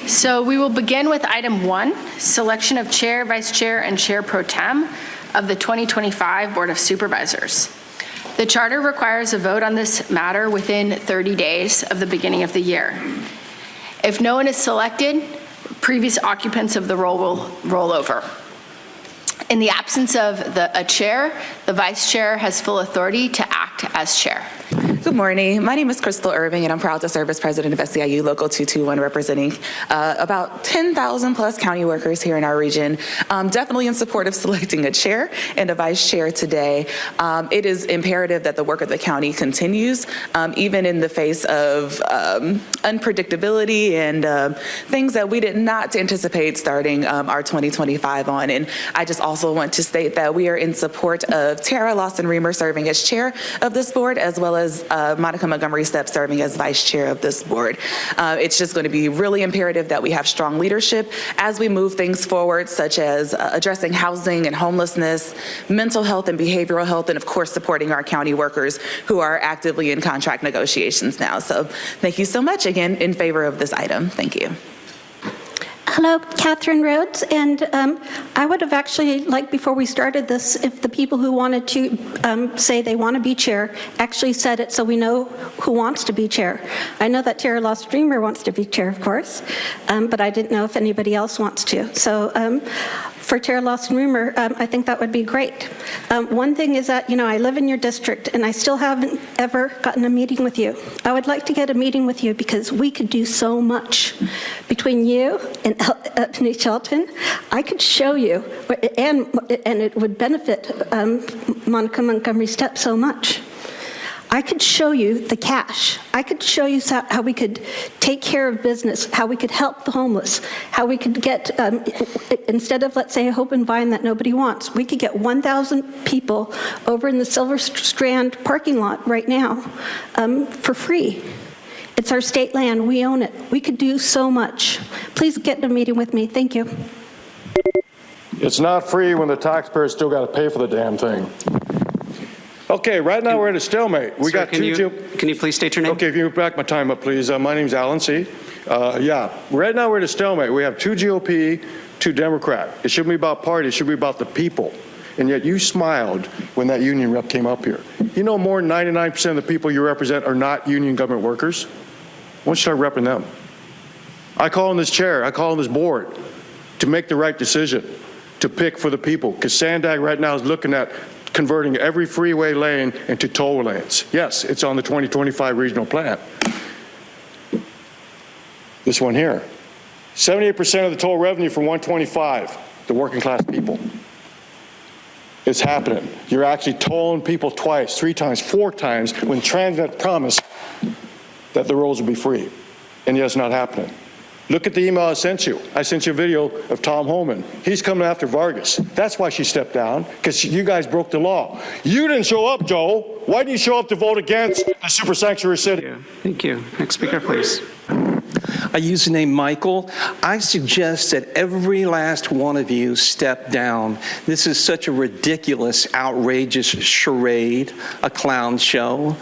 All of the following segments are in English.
So we will begin with item 1, selection of chair, vice chair, and chair pro tem of the 2025 Board of Supervisors. The charter requires a vote on this matter within 30 days of the beginning of the year. If no one is selected, previous occupants of the role will roll over. In the absence of a chair, the vice chair has full authority to act as chair. Good morning. My name is Crystal Irving, and I'm proud to serve as president of SEIU Local 221, representing about 10,000 plus county workers here in our region. Definitely in support of selecting a chair and a vice chair today. It is imperative that the work of the county continues, even in the face of unpredictability and things that we did not anticipate starting our 2025 on. And I just also want to state that we are in support of Tara Lawson-Remer serving as chair of this board, as well as Monica Montgomery Stepp serving as vice chair of this board. It's just going to be really imperative that we have strong leadership as we move things forward, such as addressing housing and homelessness, mental health and behavioral health, and of course supporting our county workers who are actively in contract negotiations now. So thank you so much again in favor of this item. Thank you. Hello, Katheryn Rhodes, and I would have actually liked, before we started this, if the people who wanted to say they want to be chair actually said it so we know who wants to be chair. I know that Tara Lawson-Remer wants to be chair, of course, but I didn't know if anybody else wants to. So for Tara Lawson-Remer, I think that would be great. One thing is that, I live in your district and I still haven't ever gotten a meeting with you. I would like to get a meeting with you because we could do so much between you and East Shelton. I could show you, and it would benefit Monica Montgomery Stepp so much. I could show you the cash. I could show you how we could take care of business, how we could help the homeless, how we could get, instead of, let's say, a Hope and Vine that nobody wants, we could get 1,000 people over in the Silver Strand parking lot right now for free. It's our state land. We own it. We could do so much. Please get a meeting with me. Thank you. It's not free when the taxpayers still got to pay for the damn thing. Okay, right now we're at a stalemate. We got can you please state your name? Okay, if you back my time up, please. My name's Alan C. Yeah, right now we're at a stalemate. We have 2 GOP, 2 Democrat. It shouldn't be about party. It should be about the people. And yet you smiled when that union rep came up here. You know more than 99% of the people you represent are not union government workers. Why don't you start repping them? I call on this chair, I call on this board to make the right decision, to pick for the people, because Sandag right now is looking at converting every freeway lane into toll lanes. Yes, it's on the 2025 regional plan. This one here. 78% of the toll revenue from 125, the working class people. It's happening. You're actually tolling people twice, 3 times, 4 times when Transnet promised that the roads will be free. And yet it's not happening. Look at the email I sent you. I sent you a video of Tom Holman. He's coming after Vargas. That's why she stepped down, because you guys broke the law. You didn't show up, Joe. Why didn't you show up to vote against the super sanctuary city? Thank you. Next speaker, please. I use the name Michael. I suggest that every last one of you step down. This is such a ridiculous, outrageous charade, a clown show.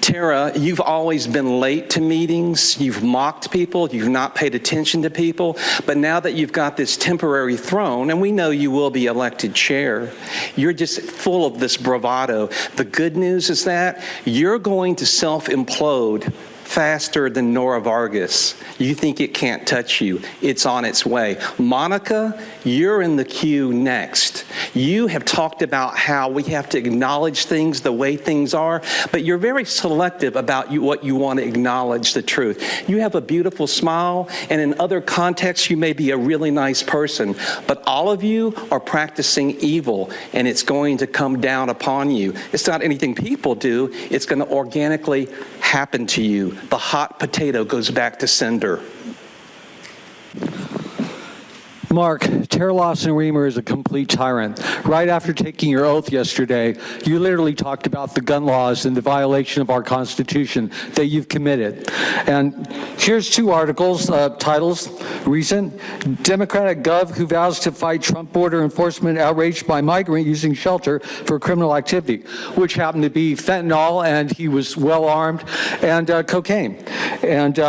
Tara, you've always been late to meetings. You've mocked people. You've not paid attention to people. But now that you've got this temporary throne, and we know you will be elected chair, you're just full of this bravado. The good news is that you're going to self-implode faster than Nora Vargas. You think it can't touch you. It's on its way. Monica, you're in the queue next. You have talked about how we have to acknowledge things the way things are, but you're very selective about what you want to acknowledge the truth. You have a beautiful smile, and in other contexts, you may be a really nice person, but all of you are practicing evil, and it's going to come down upon you. It's not anything people do. It's going to organically happen to you. The hot potato goes back to cinder. Mark, Tara Lawson-Remer is a complete tyrant. Right after taking your oath yesterday, you literally talked about the gun laws and the violation of our Constitution that you've committed. And here's 2 articles, titles, recent. Democratic Gov who vows to fight Trump border enforcement outraged by migrant using shelter for criminal activity, which happened to be fentanyl, and he was well armed, and cocaine. And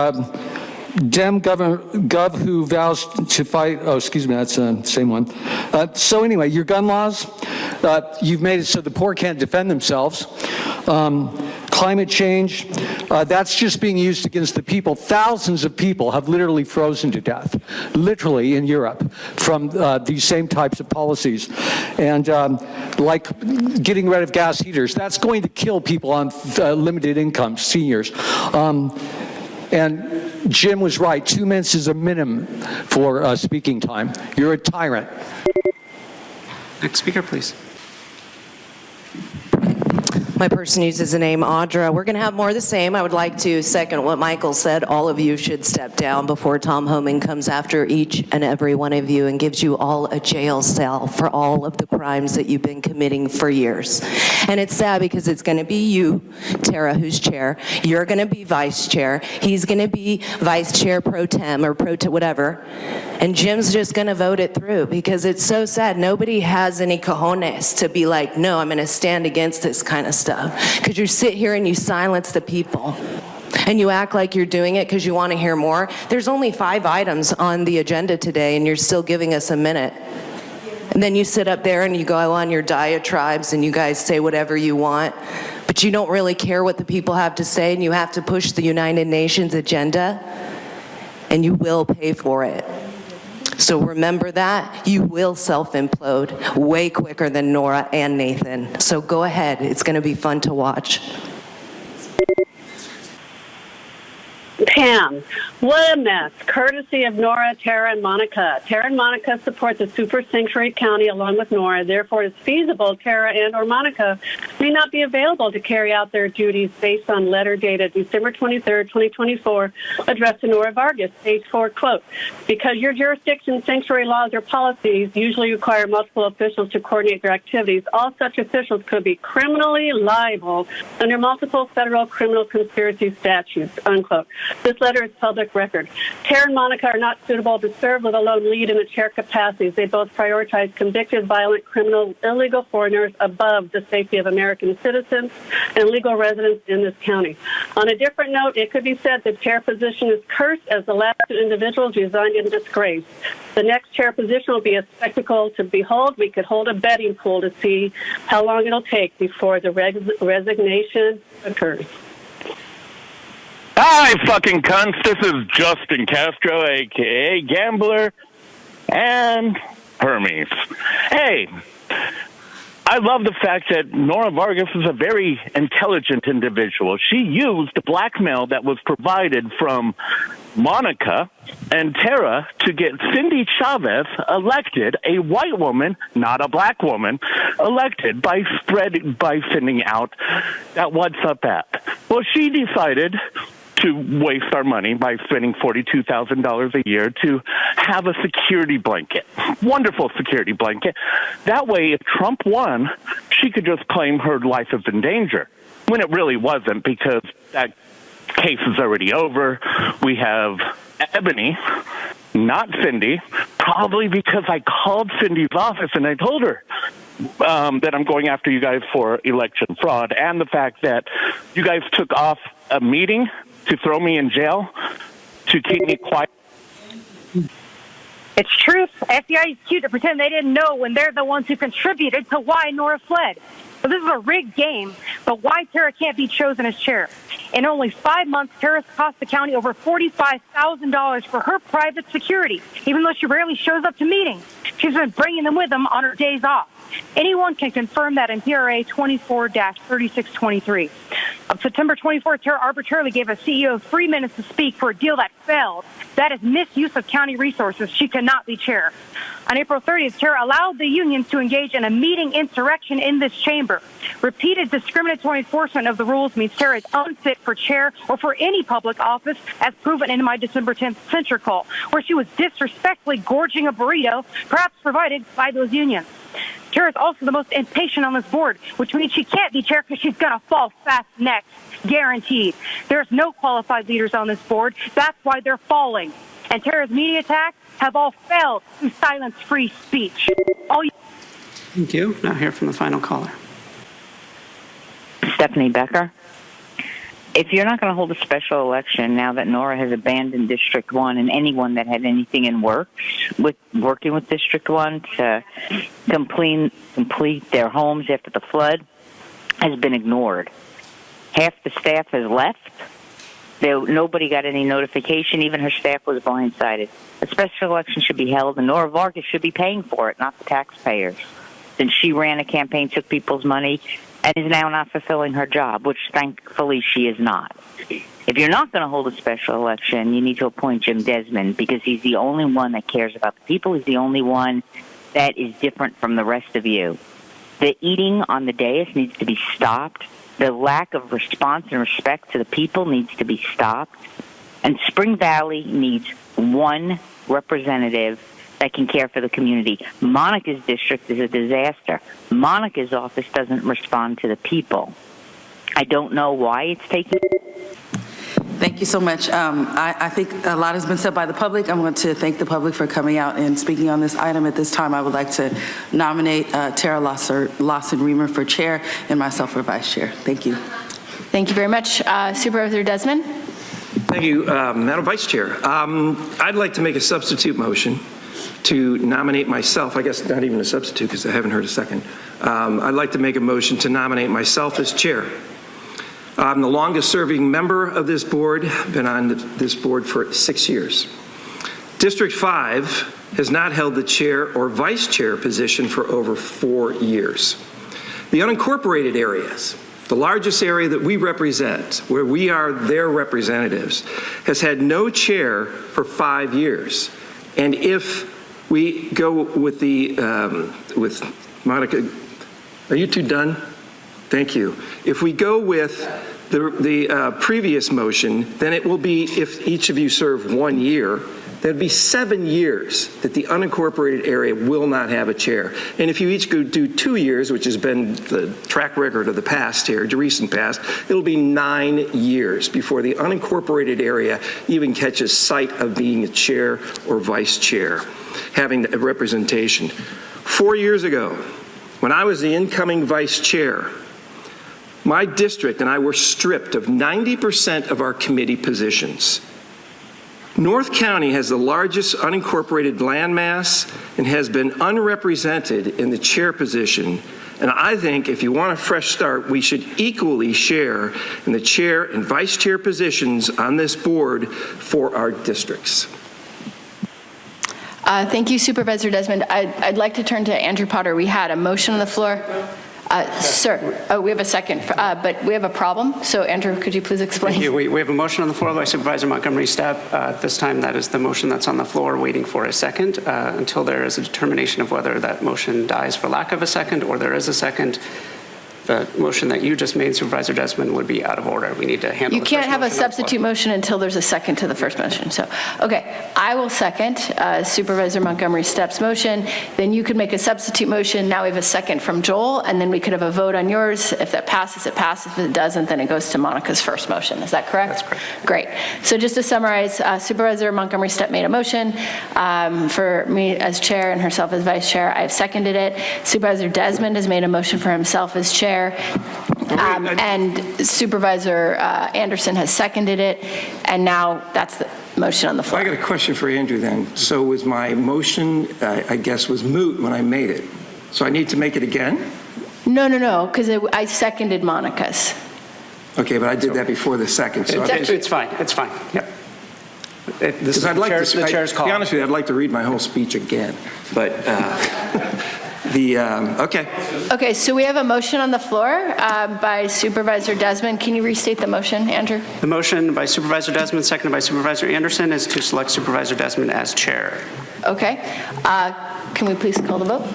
Dem Gov who vows to fight, oh, excuse me, that's the same one. So anyway, your gun laws, you've made it so the poor can't defend themselves. Climate change, that's just being used against the people. Thousands of people have literally frozen to death, literally in Europe, from these same types of policies. And like getting rid of gas heaters, that's going to kill people on limited income, seniors. And Jim was right, 2 minutes is a minimum for speaking time. You're a tyrant. Next speaker, please. My person uses the name Audra. We're going to have more of the same. I would like to second what Michael said. All of you should step down before Tom Homan comes after each and every one of you and gives you all a jail cell for all of the crimes that you've been committing for years. And it's sad because it's going to be you, Tara, who's chair. You're going to be vice chair. He's going to be vice chair pro tem or whatever. And Jim's just going to vote it through because it's so sad. Nobody has any cojones to be like, no, I'm going to stand against this kind of stuff. Because you sit here and you silence the people. And you act like you're doing it because you want to hear more. There's only 5 items on the agenda today, and you're still giving us a minute. And then you sit up there and you go on your diatribes and you guys say whatever you want. But you don't really care what the people have to say, and you have to push the United Nations agenda. And you will pay for it. So remember that. You will self-implode way quicker than Nora and Nathan. So go ahead. It's going to be fun to watch. Pam, what a mess. Courtesy of Nora, Tara, and Monica. Tara and Monica support the super sanctuary county along with Nora. Therefore, it's feasible Tara and or Monica may not be available to carry out their duties based on letter dated December 23rd, 2024, addressed to Nora Vargas, stage 4, quote, because your jurisdiction's sanctuary laws or policies usually require multiple officials to coordinate their activities, all such officials could be criminally liable under multiple federal criminal conspiracy statutes, unquote. This letter is public record. Tara and Monica are not suitable to serve, let alone lead in the chair capacities. They both prioritize convicted, violent, criminal, illegal foreigners above the safety of American citizens and legal residents in this county. On a different note, it could be said the chair position is cursed as the last 2 individuals resigned in disgrace. The next chair position will be a spectacle to behold. We could hold a betting pool to see how long it'll take before the resignation occurs. Hi, fucking cunts. This is Justin Castro, a.k.a. Gambler and Hermes. Hey, I love the fact that Nora Vargas is a very intelligent individual. She used the blackmail that was provided from Monica and Tara to get Cindy Chavez elected, a white woman, not a black woman, elected by sending out that WhatsApp app. Well, she decided to waste our money by spending $42,000 a year to have a security blanket. Wonderful security blanket. That way, if Trump won, she could just claim her life is in danger, when it really wasn't, because that case is already over. We have Ebony, not Cindy, probably because I called Cindy's office and I told her that I'm going after you guys for election fraud, and the fact that you guys took off a meeting to throw me in jail, to keep me quiet. It's truth. FBI is cute to pretend they didn't know when they're the ones who contributed to why Nora fled. So this is a rigged game, but why Tara can't be chosen as chair. In only 5 months, Tara's cost the county over $45,000 for her private security, even though she rarely shows up to meetings. She's been bringing them with them on her days off. Anyone can confirm that in PRA 24-3623. On September 24th, Tara arbitrarily gave a CEO 3 minutes to speak for a deal that failed. That is misuse of county resources. She cannot be chair. On April 30th, Tara allowed the unions to engage in a meeting insurrection in this chamber. Repeated discriminatory enforcement of the rules means Tara is unfit for chair or for any public office, as proven in my December 10th censure call, where she was disrespectfully gorging a burrito, perhaps provided by those unions. Tara is also the most impatient on this board, which means she can't be chair because she's going to fall fast next. Guaranteed. There's no qualified leaders on this board. That's why they're falling. And Tara's media attacks have all failed to silence free speech. Thank you. Now hear from the final caller. Stephanie Becker. if you're not going to hold a special election now that Nora has abandoned District 1 and anyone that had anything in working with District 1 to complete their homes after the flood has been ignored. Half the staff has left. Nobody got any notification. Even her staff was blindsided. A special election should be held, and Nora Vargas should be paying for it, not the taxpayers. Since she ran a campaign, took people's money, and is now not fulfilling her job, which thankfully she is not. If you're not going to hold a special election, you need to appoint Jim Desmond because he's the only one that cares about the people. He's the only one that is different from the rest of you. The eating on the dais needs to be stopped. The lack of response and respect to the people needs to be stopped. And Spring Valley needs one representative that can care for the community. Monica's district is a disaster. Monica's office doesn't respond to the people. I don't know why it's taking... Thank you so much. I think a lot has been said by the public. I want to thank the public for coming out and speaking on this item. At this time, I would like to nominate Tara Lawson-Remer for chair and myself for vice chair. Thank you. Thank you very much. Supervisor Desmond? Thank you, Madam Vice Chair. I'd like to make a substitute motion to nominate myself. I guess not even a substitute because I haven't heard a second. I'd like to make a motion to nominate myself as chair. I'm the longest serving member of this board, been on this board for 6 years. District 5 has not held the chair or vice chair position for over 4 years. The unincorporated areas, the largest area that we represent, where we are their representatives, has had no chair for 5 years. And if we go with with Monica, are you two done? Thank you. If we go with the previous motion, then it will be, if each of you serve 1 year, there'd be 7 years that the unincorporated area will not have a chair. And if you each go do 2 years, which has been the track record of the past here, the recent past, it'll be 9 years before the unincorporated area even catches sight of being a chair or vice chair, having a representation. 4 years ago, when I was the incoming vice chair, my district and I were stripped of 90% of our committee positions. North County has the largest unincorporated landmass and has been unrepresented in the chair position. And I think if you want a fresh start, we should equally share in the chair and vice chair positions on this board for our districts. Thank you, Supervisor Desmond. I'd like to turn to Andrew Potter. We had a motion on the floor. Sir, we have a second, but we have a problem. So, Andrew, could you please explain? Thank you. We have a motion on the floor by Supervisor Montgomery Stepp. This time, that is the motion that's on the floor, waiting for a second until there is a determination of whether that motion dies for lack of a second or there is a second. The motion that you just made, Supervisor Desmond, would be out of order. We need to handle. You can't have a substitute motion until there's a second to the first motion. So, okay, I will second Supervisor Montgomery Stepp's motion. Then you could make a substitute motion. Now we have a second from Joel, and then we could have a vote on yours. If that passes, it passes. If it doesn't, then it goes to Monica's first motion. Is that correct? That's correct. Great. So just to summarize, Supervisor Montgomery Stepp made a motion for me as chair and herself as vice chair. I have seconded it. Supervisor Desmond has made a motion for himself as chair. And Supervisor Anderson has seconded it, and now that's the motion on the floor. I got a question for Andrew then. So was my motion, I guess, was moot when I made it. So I need to make it again? No, because I seconded Monica's. Okay, but I did that before the second. So It's fine. It's fine. Yep. Because I'd like the chair's call. To be honest with you, I'd like to read my whole speech again, but okay. Okay, so we have a motion on the floor by Supervisor Desmond. Can you restate the motion, Andrew? The motion by Supervisor Desmond, seconded by Supervisor Anderson, is to select Supervisor Desmond as chair. Okay. Can we please call the vote?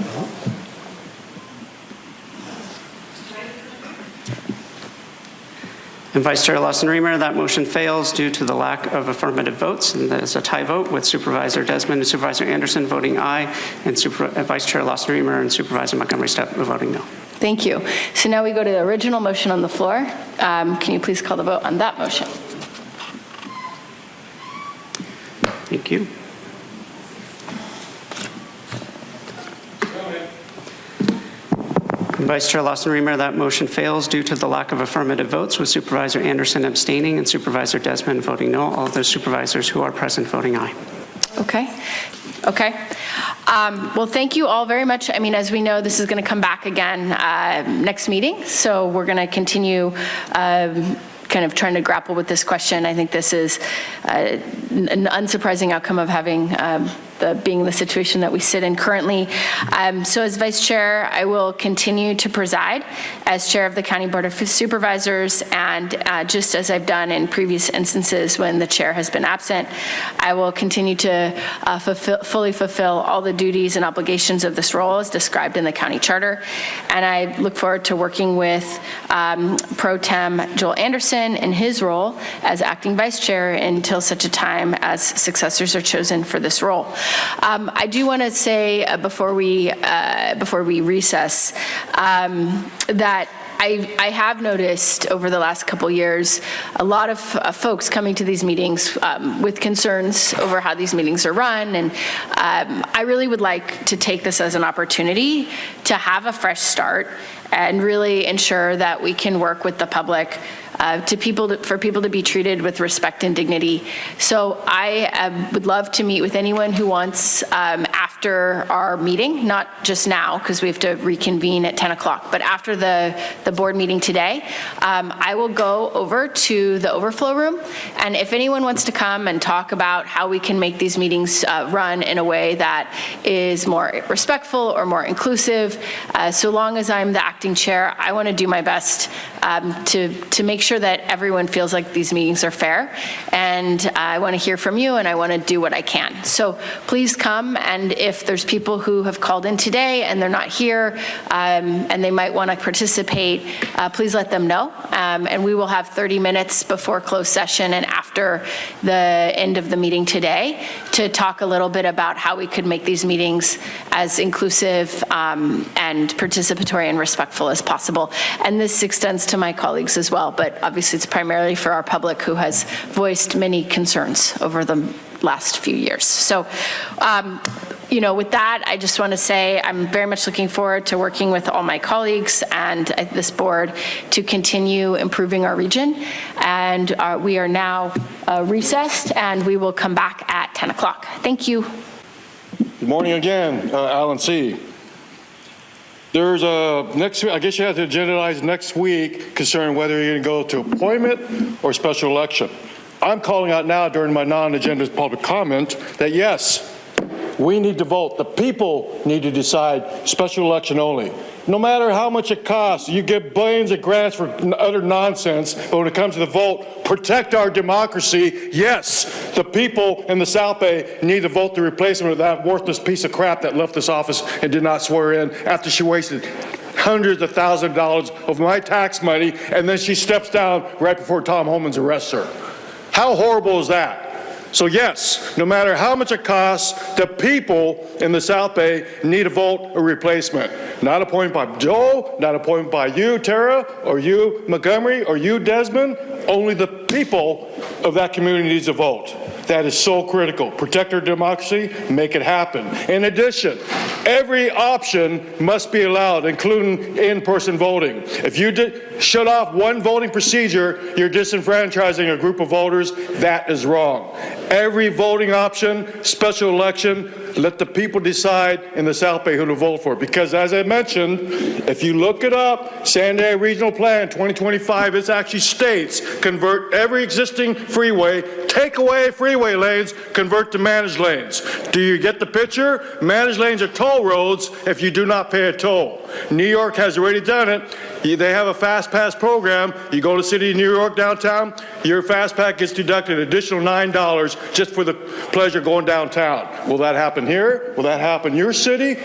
And Vice Chair Lawson-Remer, that motion fails due to the lack of affirmative votes, and that is a tie vote with Supervisor Desmond and Supervisor Anderson voting aye, and Vice Chair Lawson-Remer and Supervisor Montgomery Stepp voting no. Thank you. So now we go to the original motion on the floor. Can you please call the vote on that motion? Thank you. Vice Chair Lawson-Remer, that motion fails due to the lack of affirmative votes, with Supervisor Anderson abstaining and Supervisor Desmond voting no. All of those supervisors who are present voting aye. Okay. Okay. Well, thank you all very much. I mean, as we know, this is going to come back again next meeting, so we're going to continue kind of trying to grapple with this question. I think this is an unsurprising outcome of having being the situation that we sit in currently. So as Vice Chair, I will continue to preside as Chair of the County Board of Supervisors, and just as I've done in previous instances when the Chair has been absent, I will continue to fully fulfill all the duties and obligations of this role as described in the County Charter. And I look forward to working with Pro Tem Joel Anderson in his role as Acting Vice Chair until such a time as successors are chosen for this role. I do want to say before we recess that I have noticed over the last couple years a lot of folks coming to these meetings with concerns over how these meetings are run, and I really would like to take this as an opportunity to have a fresh start and really ensure that we can work with the public for people to be treated with respect and dignity. So I would love to meet with anyone who wants after our meeting, not just now because we have to reconvene at 10 o'clock, but after the board meeting today. I will go over to the overflow room, and if anyone wants to come and talk about how we can make these meetings run in a way that is more respectful or more inclusive, so long as I'm the acting chair, I want to do my best to make sure that everyone feels like these meetings are fair, and I want to hear from you, and I want to do what I can. So please come, and if there's people who have called in today and they're not here and they might want to participate, please let them know, and we will have 30 minutes before closed session and after the end of the meeting today to talk a little bit about how we could make these meetings as inclusive and participatory and respectful as possible. And this extends to my colleagues as well, but obviously it's primarily for our public who has voiced many concerns over the last few years. So, you know, with that, I just want to say I'm very much looking forward to working with all my colleagues and this board to continue improving our region. And we are now recessed, and we will come back at 10 o'clock. Thank you. Good morning again, Alan C. There's next week, I guess you have to agendize next week concerning whether you're going to go to appointment or special election. I'm calling out now during my non-agenda public comment that yes, we need to vote. The people need to decide special election only. No matter how much it costs, you give billions of grants for utter nonsense, but when it comes to the vote, protect our democracy. Yes, the people in the South Bay need to vote the replacement of that worthless piece of crap that left this office and did not swear in after she wasted hundreds of thousands of dollars of my tax money, and then she steps down right before Tom Homan's arrests her. How horrible is that? So yes, no matter how much it costs, the people in the South Bay need to vote a replacement. Not appointed by Joe, not appointed by you, Tara, or you, Montgomery, or you, Desmond. Only the people of that community needs to vote. That is so critical. Protect our democracy, make it happen. In addition, every option must be allowed, including in-person voting. If you shut off one voting procedure, you're disenfranchising a group of voters. That is wrong. Every voting option, special election, let the people decide in the South Bay who to vote for. Because as I mentioned, if you look it up, San Diego Regional Plan 2025, it actually states convert every existing freeway, take away freeway lanes, convert to managed lanes. Do you get the picture? Managed lanes are toll roads if you do not pay a toll. New York has already done it. They have a fast pass program. You go to the city of New York downtown, your fast pass gets deducted an additional $9 just for the pleasure of going downtown. Will that happen here? Will that happen in your city,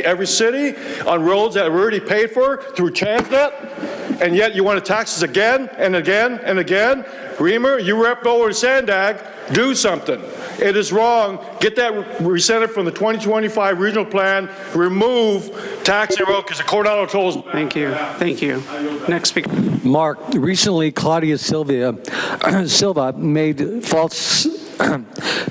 every city, on roads that were already paid for through Transnet? And yet you want to tax us again and again and again? Reamer, you rep over to Sandag, do something. It is wrong. Get that rescinded from the 2025 regional plan. Remove tax and road because the Coronado tolls. Thank you. Thank you. Next speaker. Mark, recently Claudia Silva made false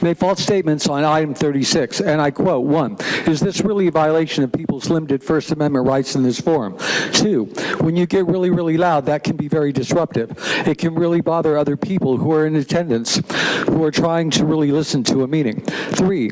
made false statements on item 36, and I quote, 1, is this really a violation of people's limited First Amendment rights in this forum? 2, when you get really, really loud, that can be very disruptive. It can really bother other people who are in attendance, who are trying to really listen to a meeting. 3,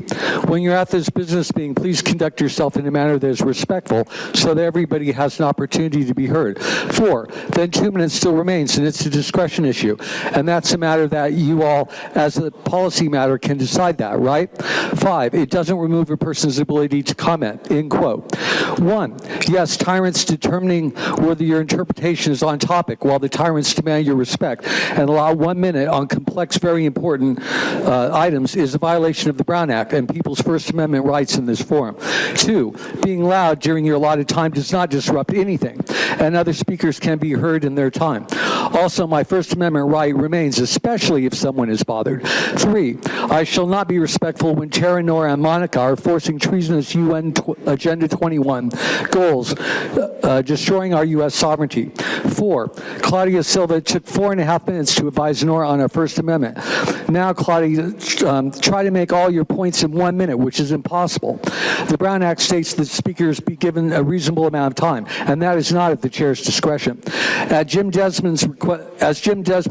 when you're at this business meeting, please conduct yourself in a manner that is respectful so that everybody has an opportunity to be heard. 4, then 2 minutes still remains, and it's a discretion issue. And that's a matter that you all, as a policy matter, can decide that, right? 5, it doesn't remove a person's ability to comment, end quote. 1, yes, tyrants determining whether your interpretation is on topic, while the tyrants demand your respect and allow 1 minute on complex, very important items is a violation of the Brown Act and people's First Amendment rights in this forum. 2, being loud during your allotted time does not disrupt anything, and other speakers can be heard in their time. Also, my First Amendment right remains, especially if someone is bothered. 3, I shall not be respectful when Tara, Nora, and Monica are forcing treasonous UN Agenda 21 goals, destroying our U.S. sovereignty. 4, Claudia Silva took 4.5 minutes to advise Nora on our First Amendment. Now, Claudia, try to make all your points in 1 minute, which is impossible. The Brown Act states that speakers be given a reasonable amount of time, and that is not at the chair's discretion. As Jim Desmond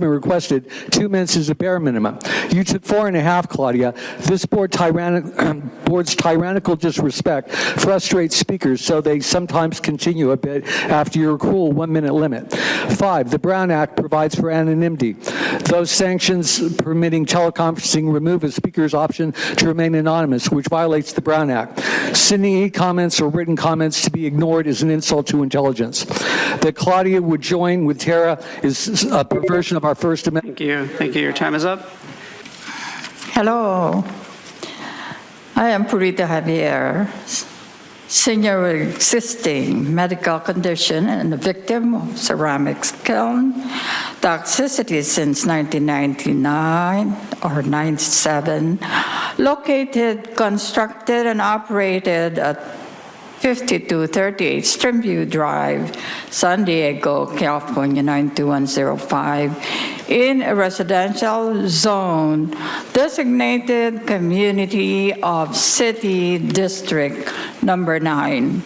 requested, 2 minutes is a bare minimum. You took 4.5, Claudia. This board's tyrannical disrespect frustrates speakers, so they sometimes continue a bit after your cool 1 minute limit. 5, the Brown Act provides for anonymity. Those sanctions permitting teleconferencing remove a speaker's option to remain anonymous, which violates the Brown Act. Sending e-comments or written comments to be ignored is an insult to intelligence. That Claudia would join with Tara is a perversion of our First Amendment. Thank you. Thank you. Your time is up. Hello. I am Purita Javier, senior with existing medical condition and a victim of ceramics kiln toxicity since 1999 or 97, located, constructed, and operated at 5238 Streamview Drive, San Diego, California, 92105, in a residential zone designated Community of City District Number 9.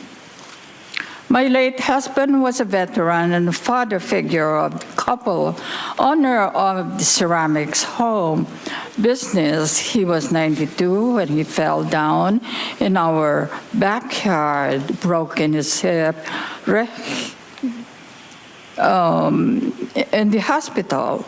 My late husband was a veteran and father figure of the couple, owner of the ceramics home business. He was 92 when he fell down in our backyard, broken his hip, in the hospital,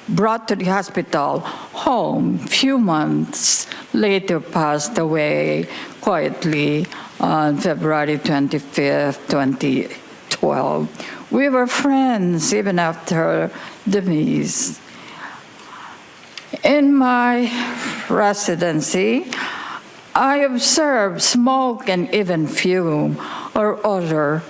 brought to the hospital home. Few months later passed away quietly on February 25th, 2012. We were friends even after demise. In my residency, I observed smoke and even fume or odor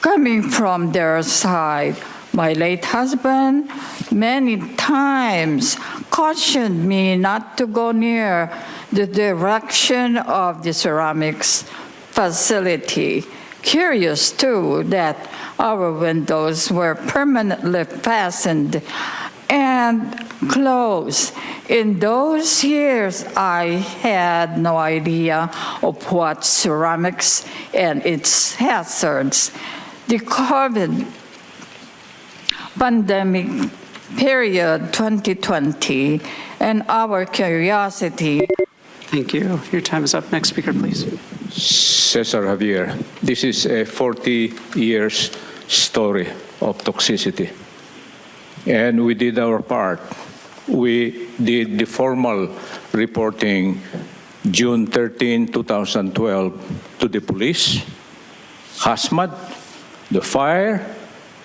coming from their side. My late husband many times cautioned me not to go near the direction of the ceramics facility. Curious, too, that our windows were permanently fastened and closed. In those years, I had no idea of what ceramics and its hazards. The COVID pandemic period 2020 and our curiosity. Thank you. Your time is up. Next speaker, please. Cesar Javier. This is a 40 years story of toxicity. And we did our part. We did the formal reporting June 13, 2012 to the police, HAZMAT, the fire,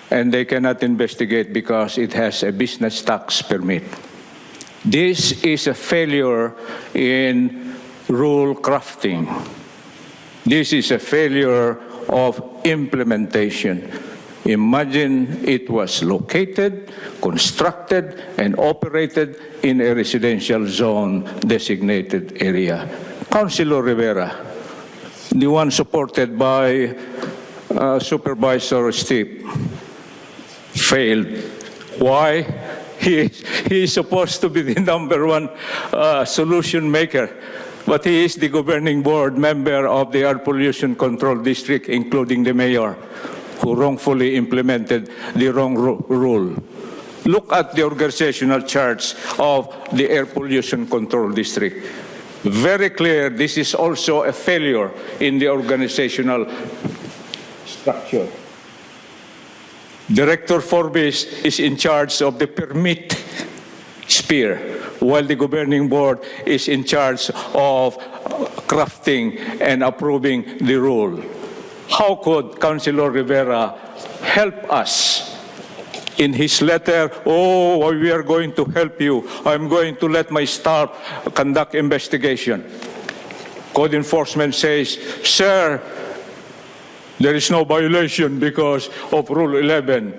and they cannot investigate because it has a business tax permit. This is a failure in rule crafting. This is a failure of implementation. Imagine it was located, constructed, and operated in a residential zone designated area. Councilor Rivera, the one supported by Supervisor Steve, failed. Why? He is supposed to be the #1 solution maker, but he is the governing board member of the Air Pollution Control District, including the mayor, who wrongfully implemented the wrong rule. Look at the organizational charts of the Air Pollution Control District. Very clear, this is also a failure in the organizational structure. Director Forbes is in charge of the permit sphere, while the governing board is in charge of crafting and approving the rule. How could Councilor Rivera help us? In his letter, oh, we are going to help you. I'm going to let my staff conduct investigation. Code enforcement says, sir, there is no violation because of Rule 11,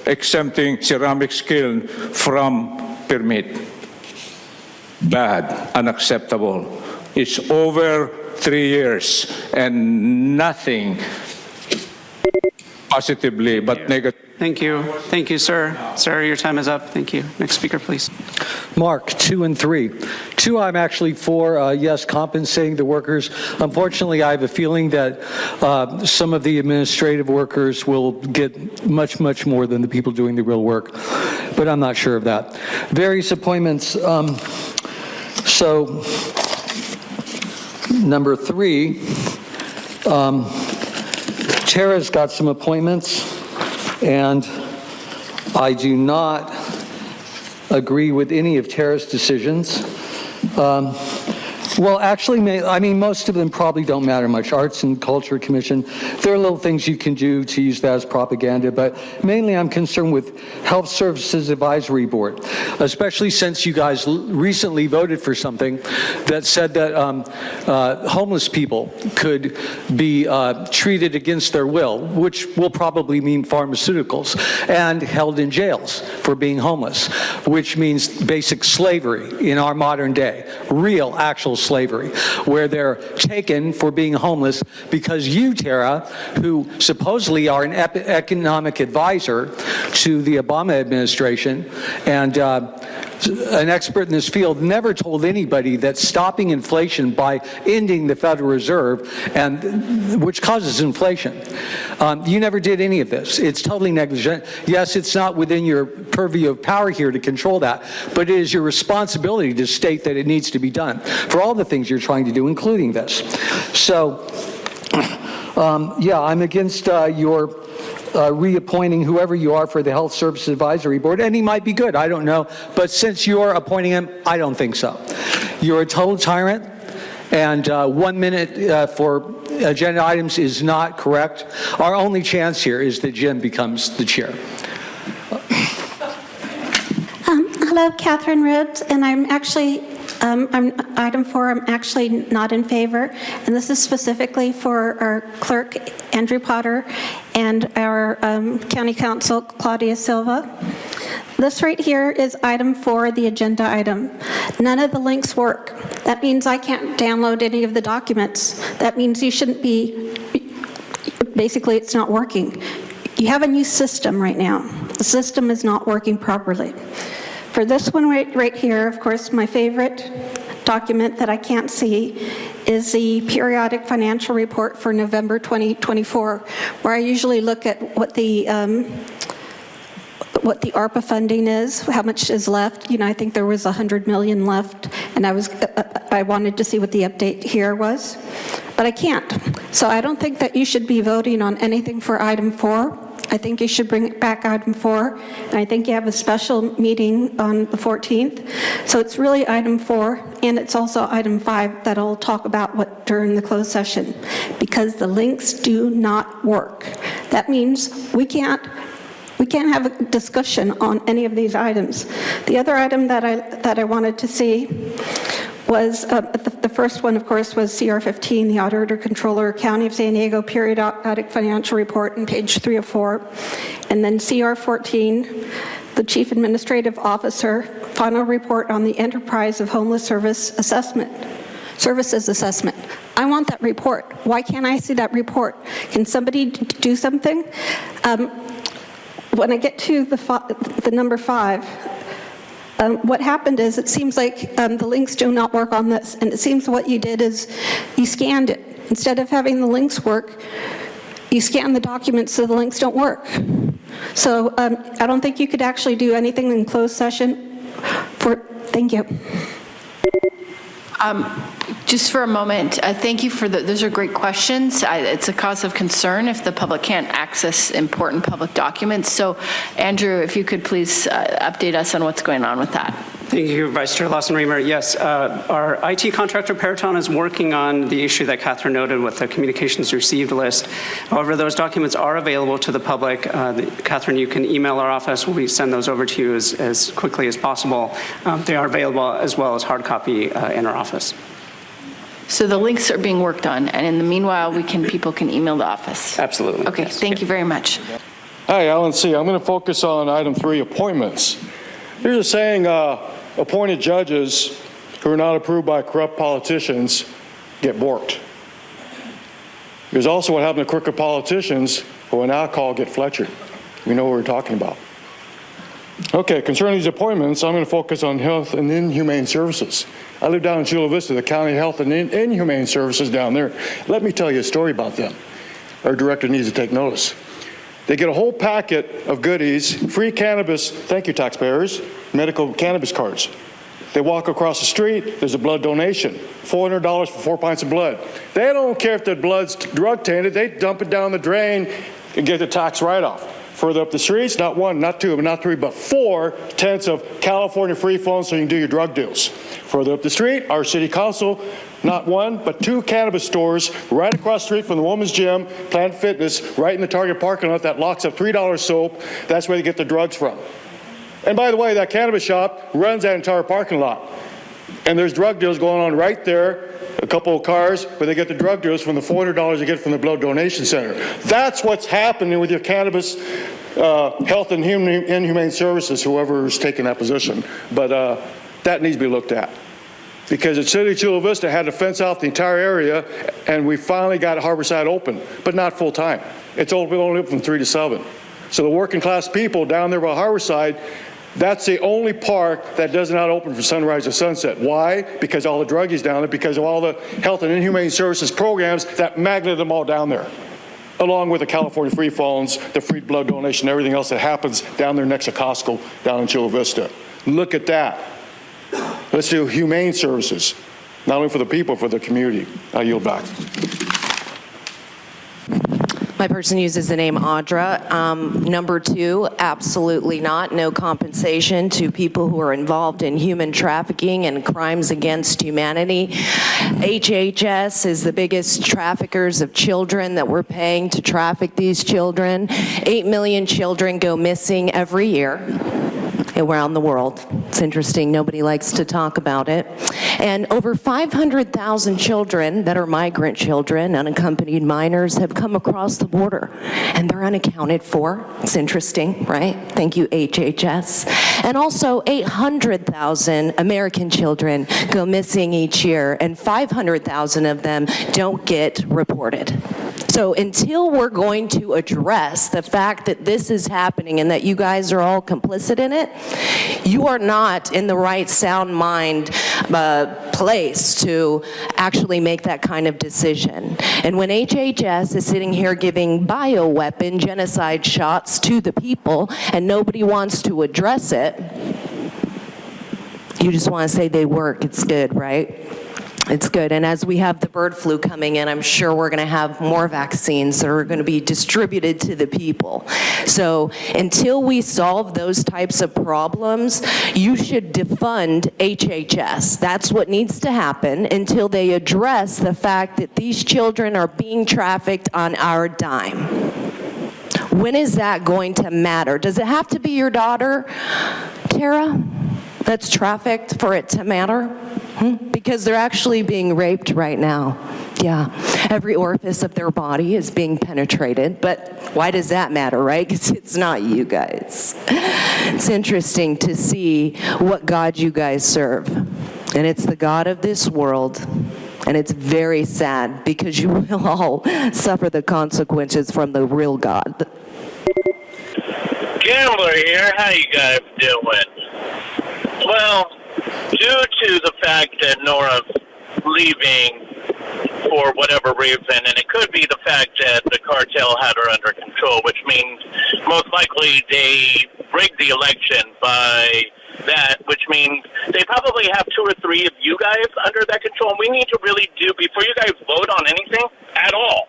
exempting ceramics kiln from permit. Bad, unacceptable. It's over 3 years and nothing positively but negative. Thank you. Thank you, sir. Sir, your time is up. Thank you. Next speaker, please. Mark, 2 and 3. 2, I'm actually for, yes, compensating the workers. Unfortunately, I have a feeling that some of the administrative workers will get much, much more than the people doing the real work, but I'm not sure of that. Various appointments. So, number 3, Tara's got some appointments, and I do not agree with any of Tara's decisions. Well, actually, I mean, most of them probably don't matter much. Arts and Culture Commission, there are little things you can do to use that as propaganda, but mainly I'm concerned with Health Services Advisory Board, especially since you guys recently voted for something that said that homeless people could be treated against their will, which will probably mean pharmaceuticals, and held in jails for being homeless, which means basic slavery in our modern day, real, actual slavery, where they're taken for being homeless because you, Tara, who supposedly are an economic advisor to the Obama administration and an expert in this field, never told anybody that stopping inflation by ending the Federal Reserve, and which causes inflation. You never did any of this. It's totally negligent. Yes, it's not within your purview of power here to control that, but it is your responsibility to state that it needs to be done for all the things you're trying to do, including this. So, yeah, I'm against your reappointing whoever you are for the Health Services Advisory Board, and he might be good, I don't know, but since you're appointing him, I don't think so. You're a total tyrant, and 1 minute for agenda items is not correct. Our only chance here is that Jim becomes the chair. Hello, Katheryn Rhodes, and I'm actually, item 4, I'm actually not in favor, and this is specifically for our clerk, Andrew Potter, and our county counsel, Claudia Silva. This right here is item 4, the agenda item. None of the links work. That means I can't download any of the documents. That means you shouldn't be, basically it's not working. You have a new system right now. The system is not working properly. For this one right here, of course, my favorite document that I can't see is the periodic financial report for November 2024, where I usually look at what the ARPA funding is, how much is left. You know, I think there was 100 million left, and I wanted to see what the update here was, but I can't. So I don't think that you should be voting on anything for item 4. I think you should bring back item 4, and I think you have a special meeting on the 14th. So it's really item 4, and it's also item 5 that I'll talk about during the closed session, because the links do not work. That means we can't have a discussion on any of these items. The other item that I wanted to see was, the first one, of course, was CR 15, the Auditor Controller, County of San Diego Periodic Financial Report, on page 3 of 4. And then CR 14, the Chief Administrative Officer, Final Report on the Enterprise of Homeless Services Assessment. I want that report. Why can't I see that report? Can somebody do something? When I get to the number 5, What happened is it seems like the links do not work on this, and it seems what you did is you scanned it. Instead of having the links work, you scan the documents so the links don't work. So I don't think you could actually do anything in closed session. Thank you. Just for a moment, thank you for those are great questions. It's a cause of concern if the public can't access important public documents. So Andrew, if you could please update us on what's going on with that. Thank you, Vice Chair Lawson-Remer. Yes, our IT contractor, Peraton, is working on the issue that Katheryn noted with the communications received list. However, those documents are available to the public. Katheryn, you can email our office. We send those over to you as quickly as possible. They are available as well as hard copy in our office. So the links are being worked on, and in the meanwhile, people can email the office. Absolutely. Okay, yes. thank you very much. Hi, Alan C. I'm going to focus on item 3, appointments. There's a saying, appointed judges who are not approved by corrupt politicians get borked. There's also what happened to crooked politicians who are now called get Fletchered. We know what we're talking about. Okay, concerning these appointments, I'm going to focus on health and inhumane services. I live down in Chula Vista, the county health and inhumane services down there. Let me tell you a story about them. Our director needs to take notice. They get a whole packet of goodies, free cannabis, thank you taxpayers, medical cannabis cards. They walk across the street, there's a blood donation, $400 for 4 pints of blood. They don't care if the blood's drug tainted, they dump it down the drain and get the tax write-off. Further up the streets, not 1, not 2, not 3, but 4 tents of California free phones so you can do your drug deals. Further up the street, our city council, not 1, but 2 cannabis stores right across the street from the women's gym, Planet Fitness, right in the Target parking lot that locks up $3 soap. That's where they get the drugs from. And by the way, that cannabis shop runs that entire parking lot. And there's drug deals going on right there, a couple of cars, where they get the drug deals from the $400 they get from the blood donation center. That's what's happening with your cannabis health and inhumane services, whoever's taking that position. But that needs to be looked at. Because the city of Chula Vista had to fence out the entire area, and we finally got Harborside open, but not full time. It's only open from 3 to 7. So the working class people down there by Harborside, that's the only park that does not open from sunrise to sunset. Why? Because all the druggies down there, because of all the health and inhumane services programs that magnet them all down there, along with the California free phones, the free blood donation, everything else that happens down there next to Costco down in Chula Vista. Look at that. Let's do humane services, not only for the people, for the community. I yield back. My person uses the name Audra. Number 2, absolutely not. No compensation to people who are involved in human trafficking and crimes against humanity. HHS is the biggest traffickers of children that we're paying to traffic these children. 8 million children go missing every year around the world. It's interesting, nobody likes to talk about it. And over 500,000 children that are migrant children, unaccompanied minors, have come across the border, and they're unaccounted for. It's interesting, right? Thank you, HHS. And also 800,000 American children go missing each year, and 500,000 of them don't get reported. So until we're going to address the fact that this is happening and that you guys are all complicit in it, you are not in the right sound mind place to actually make that kind of decision. And when HHS is sitting here giving bioweapon genocide shots to the people and nobody wants to address it, you just want to say they work. It's good, right? It's good. And as we have the bird flu coming in, I'm sure we're going to have more vaccines that are going to be distributed to the people. So until we solve those types of problems, you should defund HHS. That's what needs to happen until they address the fact that these children are being trafficked on our dime. When is that going to matter? Does it have to be your daughter, Tara, that's trafficked for it to matter? Because they're actually being raped right now. Yeah, every orifice of their body is being penetrated, but why does that matter, right? Because it's not you guys. It's interesting to see what God you guys serve. And it's the God of this world. And it's very sad because you will all suffer the consequences from the real God. Gambler here, how you guys doing? Well, due to the fact that Nora's leaving for whatever reason, and it could be the fact that the cartel had her under control, which means most likely they rigged the election by that, which means they probably have 2 or 3 of you guys under that control. We need to really do, before you guys vote on anything at all,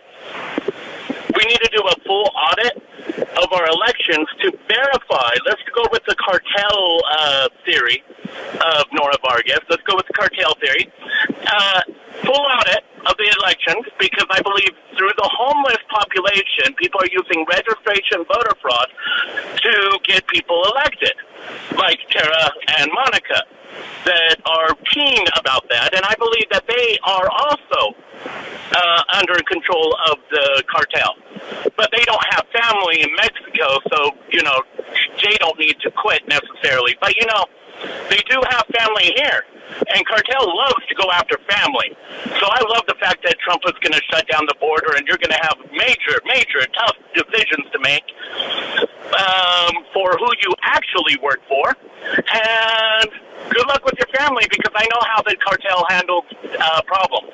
we need to do a full audit of our elections to verify. Let's go with the cartel theory of Nora Vargas. Let's go with the cartel theory. Full audit of the elections, because I believe through the homeless population, people are using registration voter fraud to get people elected, like Tara and Monica, that are keen about that. And I believe that they are also under control of the cartel. But they don't have family in Mexico, so, they don't need to quit necessarily. But, they do have family here. And cartel loves to go after family. So I love the fact that Trump is going to shut down the border, and you're going to have major, tough decisions to make for who you actually work for. And good luck with your family, because I know how the cartel handles problems.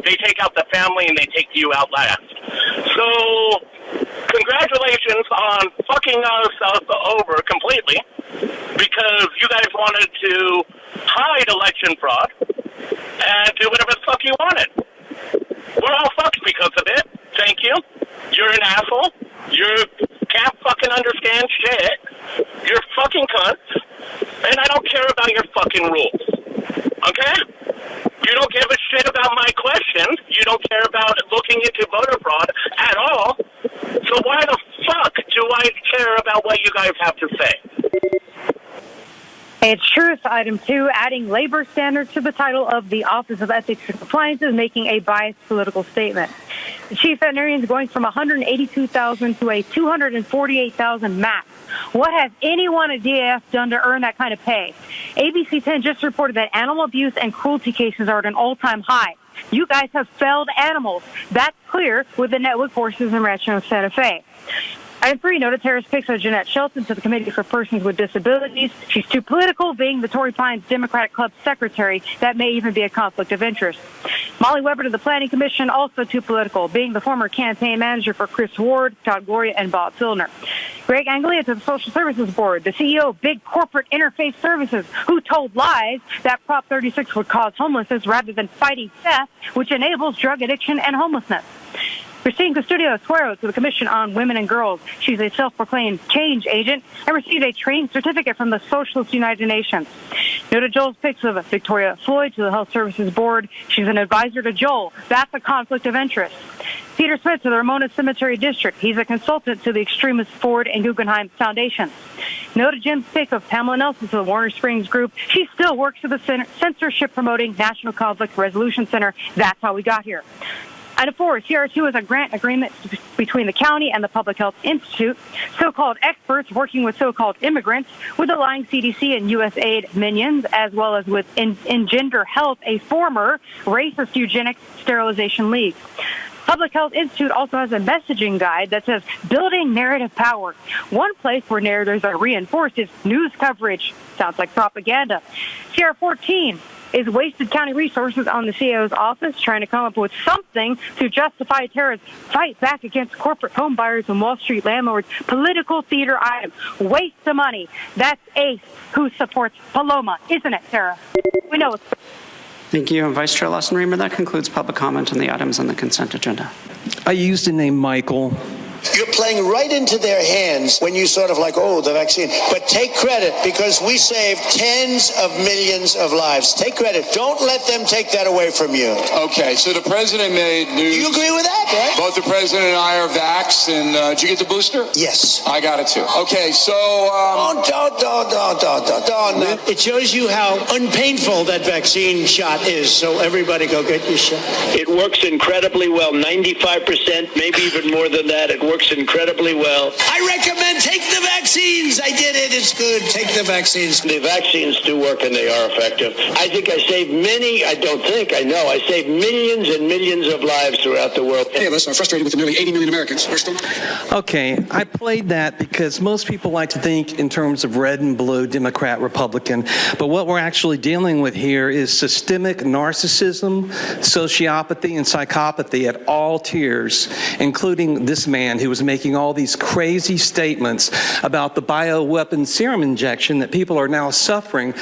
They take out the family and they take you out last. So congratulations on fucking us over completely, because you guys wanted to hide election fraud and do whatever the fuck you wanted. We're all fucked because of it. Thank you. You're an asshole. You can't fucking understand shit. You're fucking cunts. And I don't care about your fucking rules. Okay? You don't give a shit about my questions. You don't care about looking into voter fraud at all. So why the fuck do I care about what you guys have to say? It's truth. Item 2, adding labor standards to the title of the Office of Ethics and Compliance is making a biased political statement. The chief veterinarian is going from $182,000 to a $248,000 max. What has anyone at DAF done to earn that kind of pay? ABC 10 just reported that animal abuse and cruelty cases are at an all-time high. You guys have failed animals. That's clear with the network horses in Rancho Santa Fe. Item 3, noted terrorist picks of Jeanette Shelton to the Committee for Persons with Disabilities. She's too political, being the Torrey Pines Democratic Club secretary. That may even be a conflict of interest. Molly Weber to the Planning Commission, also too political, being the former campaign manager for Chris Ward, Todd Gloria, and Bob Filner. Greg Anglia to the Social Services Board, the CEO of Big Corporate Interface Services, who told lies that Prop 36 would cause homelessness rather than fighting theft, which enables drug addiction and homelessness. Christine Custodio Suero to the Commission on Women and Girls. She's a self-proclaimed change agent and received a trained certificate from the Socialist United Nations. Noted Joel's picks of Victoria Floyd to the Health Services Board. She's an advisor to Joel. That's a conflict of interest. Peter Smith to the Ramona Cemetery District. He's a consultant to the extremist Ford and Guggenheim Foundations. Noted Jim's pick of Pamela Nelson to the Warner Springs Group. She still works for the censorship-promoting National Conflict Resolution Center. That's how we got here. Item 4, CR2 is a grant agreement between the county and the Public Health Institute. So-called experts working with so-called immigrants with the lying CDC and USAID minions, as well as with Engender Health, a former racist eugenics sterilization league. Public Health Institute also has a messaging guide that says building narrative power. One place where narratives are reinforced is news coverage. Sounds like propaganda. CR14 is wasted county resources on the CEO's office trying to come up with something to justify Tara's fight back against corporate home buyers and Wall Street landlords. Political theater item. Waste of money. That's Ace, who supports Paloma, isn't it, Tara? We know it's... Thank you, Vice Chair Lawson-Remer. That concludes public comment on the items on the consent agenda. I used the name Michael. You're playing right into their hands when you sort of like, oh, the vaccine. But take credit, because we saved tens of millions of lives. Take credit. Don't let them take that away from you. Okay, so the president made news. Do you agree with that, right? Both the president and I are vaxxed, and did you get the booster? Yes. I got it too. Okay, so... Don't. It shows you how unpainful that vaccine shot is, so everybody go get your shot. It works incredibly well, 95%, maybe even more than that. It works works incredibly well. I recommend take the vaccines. I did it. It's good. Take the vaccines. The vaccines do work and they are effective. I think I saved I know I saved millions and millions of lives throughout the world. Many of us are frustrated with the nearly 80 million Americans. Okay, I played that because most people like to think in terms of red and blue, Democrat, Republican, but what we're actually dealing with here is systemic narcissism, sociopathy, and psychopathy at all tiers, including this man who was making all these crazy statements about the bioweapon serum injection that people are now suffering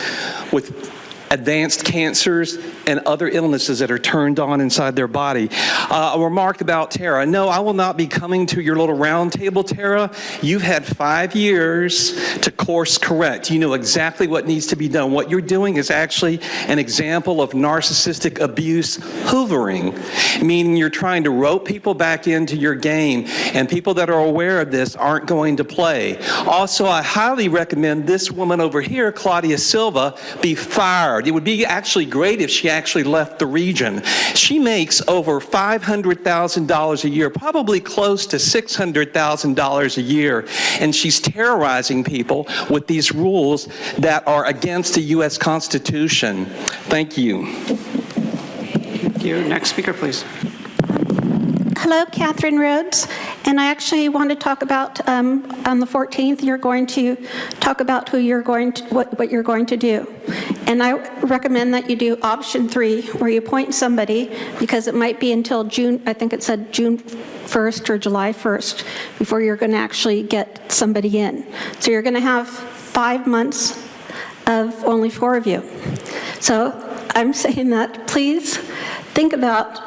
with advanced cancers and other illnesses that are turned on inside their body. A remark about Tara. No, I will not be coming to your little round table, Tara. You've had 5 years to course correct. You know exactly what needs to be done. What you're doing is actually an example of narcissistic abuse hoovering, meaning you're trying to rope people back into your game, and people that are aware of this aren't going to play. Also, I highly recommend this woman over here, Claudia Silva, be fired. It would be actually great if she actually left the region. She makes over $500,000 a year, probably close to $600,000 a year, and she's terrorizing people with these rules that are against the U.S. Constitution. Thank you. Thank you. Next speaker, please. Hello, Katheryn Rhodes, and I actually want to talk about on the 14th. You're going to talk about who you're going to, what you're going to do, and I recommend that you do option 3, where you appoint somebody, because it might be until June. I think it said June 1st or July 1st before you're going to actually get somebody in. So you're going to have 5 months of only 4 of you. So I'm saying that please think about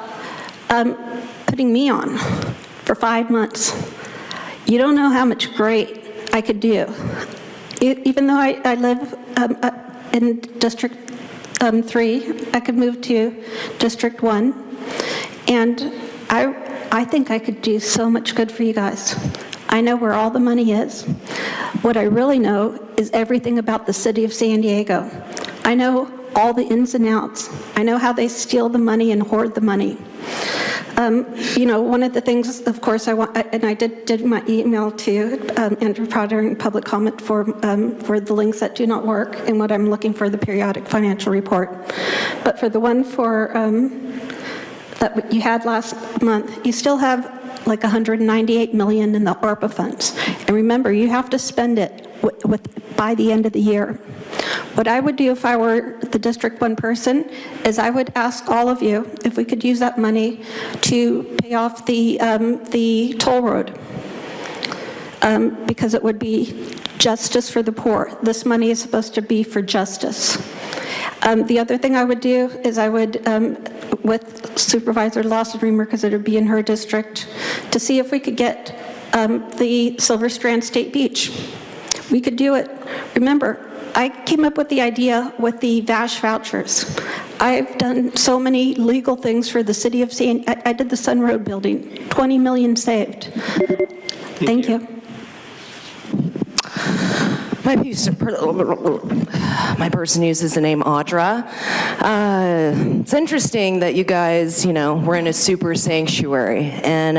putting me on for 5 months. You don't know how much great I could do. Even though I live in District 3, I could move to District 1, and I think I could do so much good for you guys. I know where all the money is. What I really know is everything about the city of San Diego. I know all the ins and outs. I know how they steal the money and hoard the money. You know, one of the things, of course, I did my email to Andrew Potter in public comment for the links that do not work and what I'm looking for, the periodic financial report. But for the one for that you had last month, you still have like $198 million in the ARPA funds. And remember, you have to spend it by the end of the year. What I would do if I were the District 1 person is I would ask all of you if we could use that money to pay off the toll road, because it would be justice for the poor. This money is supposed to be for justice. The other thing I would do is I would, with Supervisor Lawson-Remer, because it would be in her district, to see if we could get the Silver Strand State Beach. We could do it. Remember, I came up with the idea with the VASH vouchers. I've done so many legal things for the city of San. I did the Sun Road building, 20 million saved. Thank you. My person uses the name Audra. It's interesting that you guys, we're in a super sanctuary. And,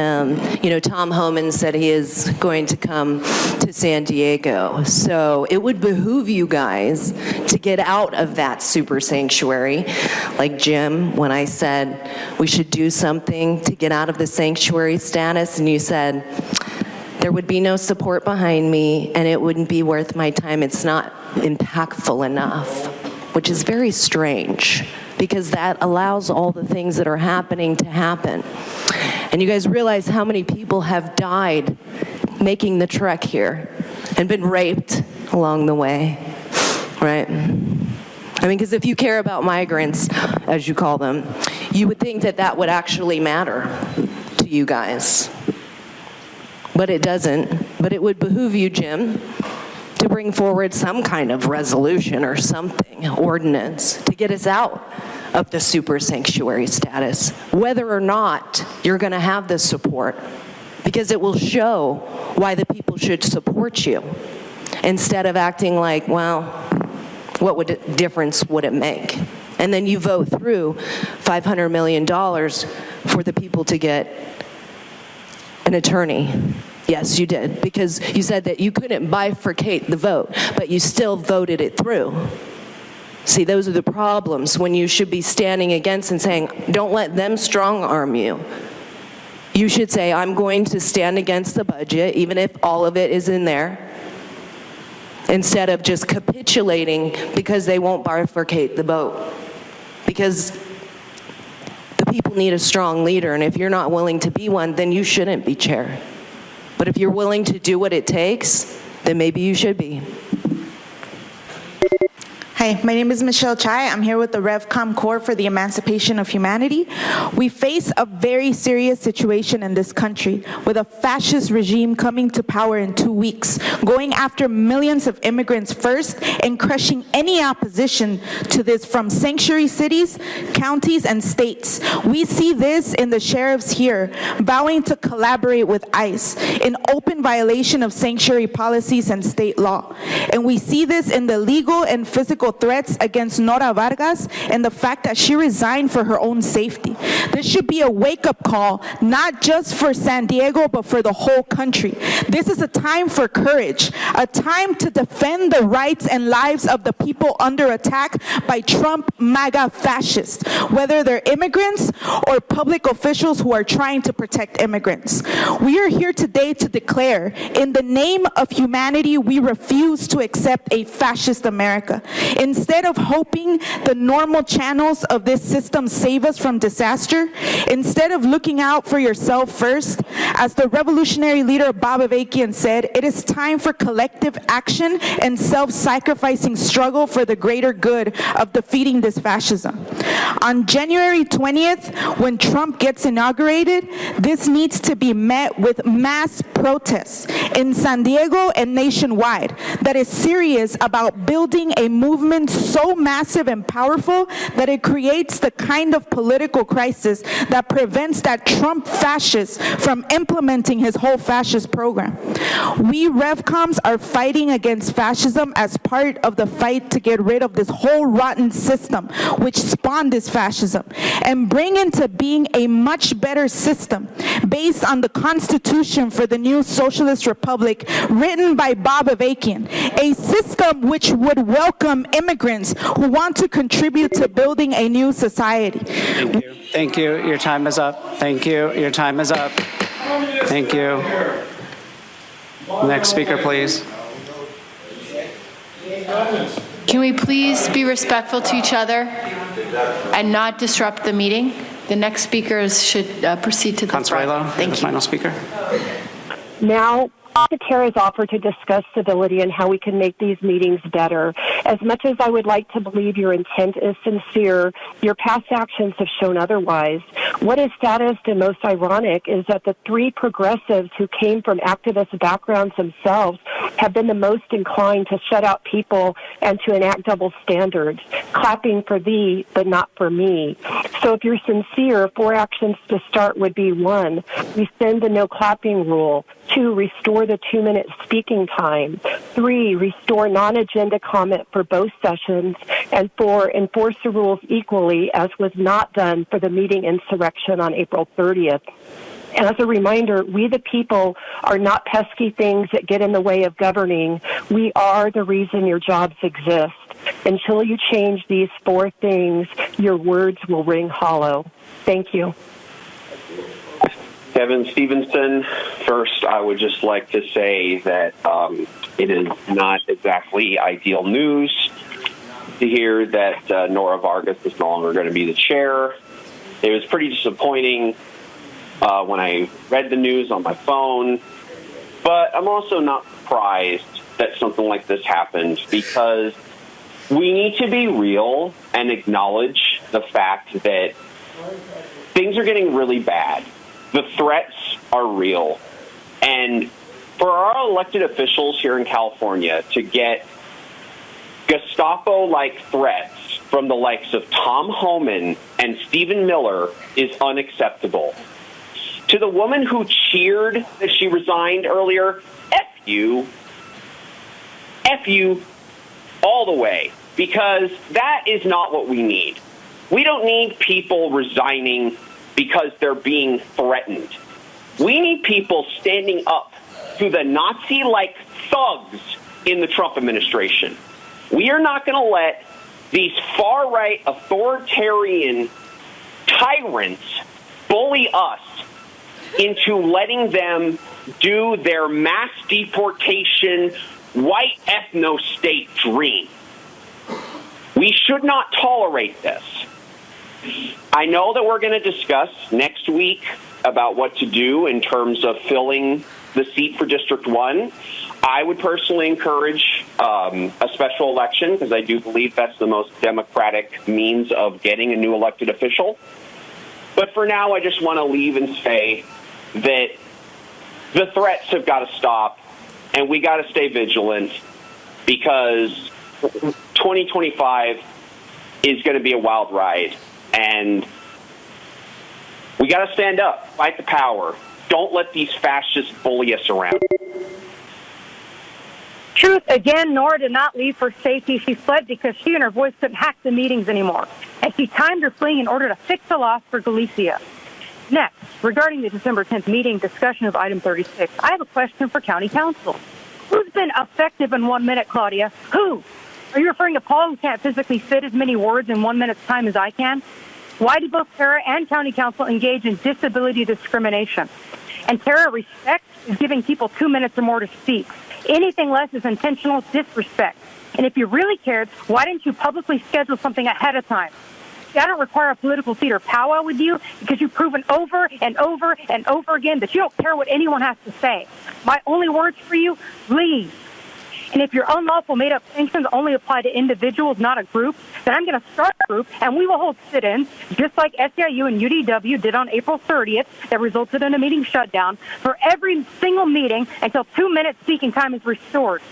Tom Homan said he is going to come to San Diego. So it would behoove you guys to get out of that super sanctuary. Like Jim, when I said we should do something to get out of the sanctuary status, and you said, there would be no support behind me, and it wouldn't be worth my time. It's not impactful enough, which is very strange, because that allows all the things that are happening to happen. And you guys realize how many people have died making the trek here and been raped along the way, right? I mean, because if you care about migrants, as you call them, you would think that that would actually matter to you guys. But it doesn't. But it would behoove you, Jim, to bring forward some kind of resolution or something, ordinance, to get us out of the super sanctuary status, whether or not you're going to have the support, because it will show why the people should support you, instead of acting like, well, what difference would it make? And then you vote through $500 million for the people to get an attorney Yes, you did, because you said that you couldn't bifurcate the vote, but you still voted it through. See, those are the problems when you should be standing against and saying, don't let them strong-arm you. You should say, I'm going to stand against the budget, even if all of it is in there, instead of just capitulating because they won't bifurcate the vote. Because the people need a strong leader, and if you're not willing to be one, then you shouldn't be chair. But if you're willing to do what it takes, then maybe you should be. Hi, my name is Michelle Chai. I'm here with the RevCom Corps for the Emancipation of Humanity. We face a very serious situation in this country with a fascist regime coming to power in 2 weeks, going after millions of immigrants first and crushing any opposition to this from sanctuary cities, counties, and states. We see this in the sheriffs here vowing to collaborate with ICE in open violation of sanctuary policies and state law. And we see this in the legal and physical threats against Nora Vargas and the fact that she resigned for her own safety. This should be a wake-up call, not just for San Diego, but for the whole country. This is a time for courage, a time to defend the rights and lives of the people under attack by Trump MAGA fascists, whether they're immigrants or public officials who are trying to protect immigrants. We are here today to declare, in the name of humanity, we refuse to accept a fascist America. Instead of hoping the normal channels of this system save us from disaster, instead of looking out for yourself first, as the revolutionary leader Bob Avakian said, it is time for collective action and self-sacrificing struggle for the greater good of defeating this fascism. On January 20th, when Trump gets inaugurated, this needs to be met with mass protests in San Diego and nationwide that is serious about building a movement so massive and powerful that it creates the kind of political crisis that prevents that Trump fascist from implementing his whole fascist program. We RevComs are fighting against fascism as part of the fight to get rid of this whole rotten system which spawned this fascism and bring into being a much better system based on the Constitution for the new Socialist Republic written by Bob Avakian, a system which would welcome immigrants who want to contribute to building a new society. Thank you. Thank you. Your time is up. Thank you. Your time is up. Thank you. Next speaker, please. Can we please be respectful to each other and not disrupt the meeting? The next speakers should proceed to the front. Thank you. Final speaker. Now, the chair has offered to discuss civility and how we can make these meetings better. As much as I would like to believe your intent is sincere, your past actions have shown otherwise. What is saddest and most ironic is that the three progressives who came from activist backgrounds themselves have been the most inclined to shut out people and to enact double standards, clapping for thee but not for me. So if you're sincere, 4 actions to start would be: 1, rescind the no clapping rule; 2, restore the 2-minute speaking time; 3, restore non-agenda comment for both sessions; and 4, enforce the rules equally, as was not done for the meeting insurrection on April 30th. And as a reminder, we the people are not pesky things that get in the way of governing. We are the reason your jobs exist. Until you change these 4 things, your words will ring hollow. Thank you. Kevin Stevenson. First, I would just like to say that it is not exactly ideal news to hear that Nora Vargas is no longer going to be the chair. It was pretty disappointing when I read the news on my phone, but I'm also not surprised that something like this happened, because we need to be real and acknowledge the fact that things are getting really bad. The threats are real. And for our elected officials here in California to get Gestapo-like threats from the likes of Tom Homan and Stephen Miller is unacceptable. To the woman who cheered that she resigned earlier, F you all the way, because that is not what we need. We don't need people resigning because they're being threatened. We need people standing up to the Nazi-like thugs in the Trump administration. We are not going to let these far-right authoritarian tyrants bully us into letting them do their mass deportation, white ethno-state dream. We should not tolerate this. I know that we're going to discuss next week about what to do in terms of filling the seat for District 1. I would personally encourage a special election because I do believe that's the most democratic means of getting a new elected official. But for now, I just want to leave and say that the threats have got to stop, and we got to stay vigilant because 2025 is going to be a wild ride, and we got to stand up, fight the power. Don't let these fascists bully us around. Truth, again, Nora did not leave for safety. She fled because she and her voice couldn't hack the meetings anymore. And she timed her fleeing in order to fix the loss for Galicia. Next, regarding the December 10th meeting discussion of item 36, I have a question for County Council. Who's been effective in 1 minute, Claudia? Who? Are you referring to Paul, who can't physically fit as many words in 1 minute's time as I can? Why do both Tara and County Council engage in disability discrimination? And Tara, respect is giving people 2 minutes or more to speak. Anything less is intentional disrespect. And if you really cared, why didn't you publicly schedule something ahead of time? See, I don't require a political theater powwow with you because you've proven over and over and over again that you don't care what anyone has to say. My only words for you, leave. And if your unlawful made-up sanctions only apply to individuals, not a group, then I'm going to start a group, and we will hold sit-ins, just like SEIU and UDW did on April 30th, that resulted in a meeting shutdown, for every single meeting until 2 minutes speaking time is restored.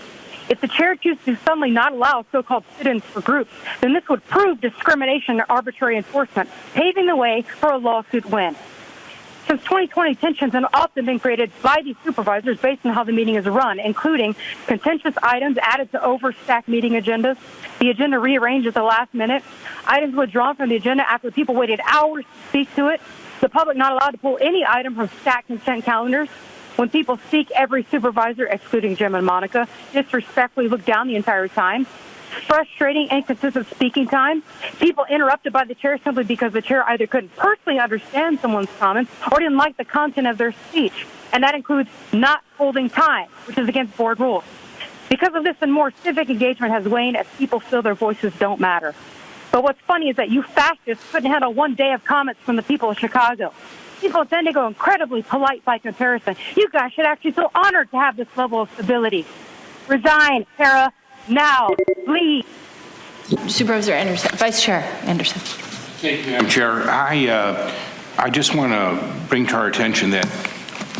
If the chair chooses to suddenly not allow so-called sit-ins for groups, then this would prove discrimination and arbitrary enforcement, paving the way for a lawsuit win. Since 2020, tensions have often been created by these supervisors based on how the meeting is run, including contentious items added to overstacked meeting agendas, the agenda rearranged at the last minute, items withdrawn from the agenda after people waited hours to speak to it, the public not allowed to pull any item from stacked consent calendars. When people speak, every supervisor, excluding Jim and Monica, disrespectfully look down the entire time. Frustrating, inconsistent speaking time. People interrupted by the chair simply because the chair either couldn't personally understand someone's comments or didn't like the content of their speech. And that includes not holding time, which is against board rules. Because of this and more, civic engagement has waned as people feel their voices don't matter. But what's funny is that you fascists couldn't handle 1 day of comments from the people of Chicago. People at San Diego incredibly polite by comparison. You guys should actually feel honored to have this level of stability. Resign, Tara. Now, please. Supervisor Anderson, Vice Chair Anderson. Thank you, Madam Chair. I just want to bring to our attention that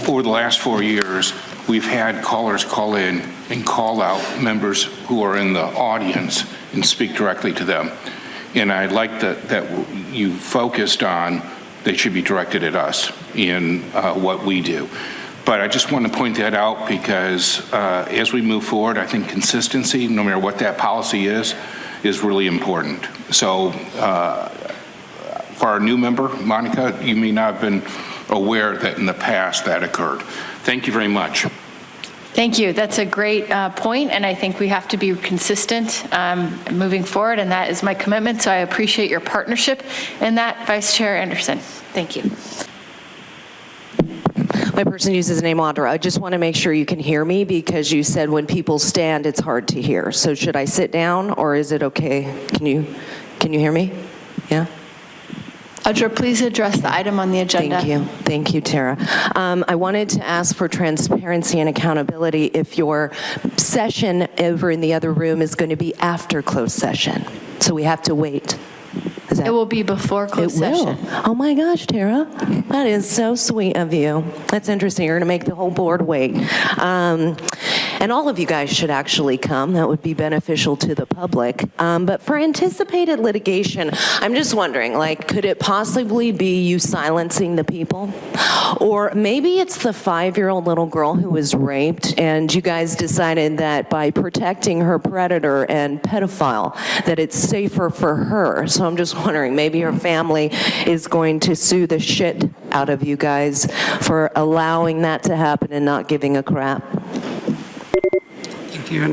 over the last 4 years, we've had callers call in and call out members who are in the audience and speak directly to them. And I'd like that you focused on they should be directed at us in what we do. But I just want to point that out because as we move forward, I think consistency, no matter what that policy is really important. So for our new member, Monica, you may not have been aware that in the past that occurred. Thank you very much. Thank you. That's a great point, and I think we have to be consistent moving forward, and that is my commitment. So I appreciate your partnership in that, Vice Chair Anderson. Thank you. My person uses the name Audra. I just want to make sure you can hear me because you said when people stand, it's hard to hear. So should I sit down or is it okay? Can you hear me? Yeah? Audra, please address the item on the agenda. Thank you. Thank you, Tara. I wanted to ask for transparency and accountability if your session over in the other room is going to be after closed session. So we have to wait. It will be before closed session. Oh my gosh, Tara. That is so sweet of you. That's interesting. You're going to make the whole board wait. And all of you guys should actually come. That would be beneficial to the public. But for anticipated litigation, I'm just wondering, like, could it possibly be you silencing the people? Or maybe it's the 5-year-old little girl who was raped and you guys decided that by protecting her predator and pedophile, that it's safer for her. So I'm just wondering, maybe her family is going to sue the shit out of you guys for allowing that to happen and not giving a crap.